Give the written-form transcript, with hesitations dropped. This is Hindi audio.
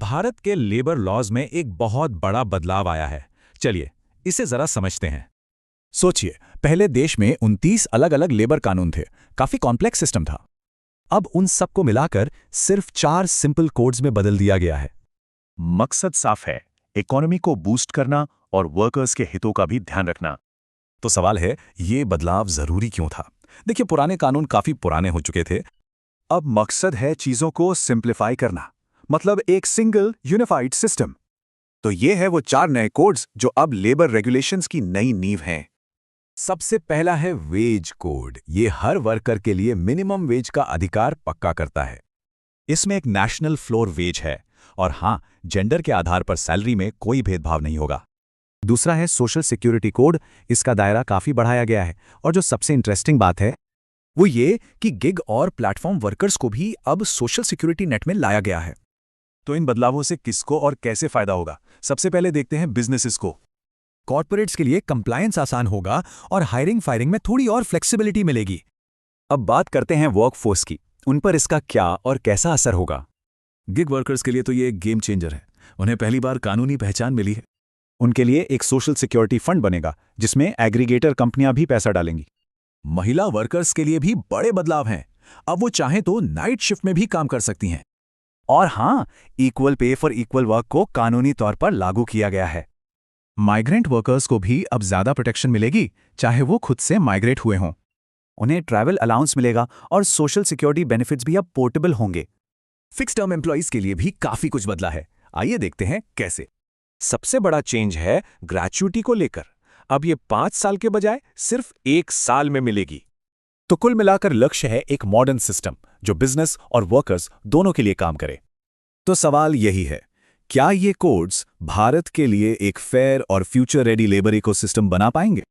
भारत के लेबर लॉज में एक बहुत बड़ा बदलाव आया है। चलिए इसे जरा समझते हैं। सोचिए, पहले देश में 29 अलग अलग लेबर कानून थे। काफी कॉम्प्लेक्स सिस्टम था। अब उन सबको मिलाकर सिर्फ 4 सिंपल कोड्स में बदल दिया गया है। मकसद साफ है, इकोनॉमी को बूस्ट करना और वर्कर्स के हितों का भी ध्यान रखना। तो सवाल है, ये बदलाव जरूरी क्यों था? देखिए, पुराने कानून काफी पुराने हो चुके थे। अब मकसद है चीजों को सिंप्लीफाई करना, मतलब एक सिंगल यूनिफाइड सिस्टम। तो ये है वो 4 नए कोड्स जो अब लेबर रेगुलेशंस की नई नींव हैं। सबसे पहला है वेज कोड। ये हर वर्कर के लिए मिनिमम वेज का अधिकार पक्का करता है। इसमें एक नेशनल फ्लोर वेज है और हाँ, जेंडर के आधार पर सैलरी में कोई भेदभाव नहीं होगा। दूसरा है सोशल सिक्योरिटी कोड। इसका दायरा काफी बढ़ाया गया है और जो सबसे इंटरेस्टिंग बात है वो ये कि गिग और प्लेटफॉर्म वर्कर्स को भी अब सोशल सिक्योरिटी नेट में लाया गया है। तो इन बदलावों से किसको और कैसे फायदा होगा? सबसे पहले देखते हैं बिजनेसेस को। कॉर्पोरेट्स के लिए कंप्लायंस आसान होगा और हायरिंग फायरिंग में थोड़ी और फ्लेक्सिबिलिटी मिलेगी। अब बात करते हैं वर्कफोर्स की। उन पर इसका क्या और कैसा असर होगा? गिग वर्कर्स के लिए तो ये एक गेम चेंजर है। उन्हें पहली बार कानूनी पहचान मिली है। उनके लिए एक सोशल सिक्योरिटी फंड बनेगा जिसमें एग्रीगेटर कंपनियां भी पैसा डालेंगी। महिला वर्कर्स के लिए भी बड़े बदलाव हैं। अब वो चाहें तो नाइट शिफ्ट में भी काम कर सकती हैं। और हाँ, equal pay for equal work को कानूनी तौर पर लागू किया गया है। माइग्रेंट वर्कर्स को भी अब ज्यादा प्रोटेक्शन मिलेगी, चाहे वो खुद से माइग्रेट हुए हों। उन्हें ट्रैवल अलाउंस मिलेगा और सोशल सिक्योरिटी बेनिफिट्स भी अब पोर्टेबल होंगे। फिक्स टर्म एम्प्लॉइज के लिए भी काफी कुछ बदला है। आइए देखते हैं कैसे। सबसे बड़ा चेंज है ग्रेच्युटी को लेकर। अब ये 5 साल के बजाय सिर्फ 1 साल में मिलेगी। तो कुल मिलाकर लक्ष्य है एक मॉडर्न सिस्टम जो बिजनेस और वर्कर्स दोनों के लिए काम करे। तो सवाल यही है, क्या ये कोड्स भारत के लिए एक फेयर और फ्यूचर रेडी लेबर इकोसिस्टम बना पाएंगे?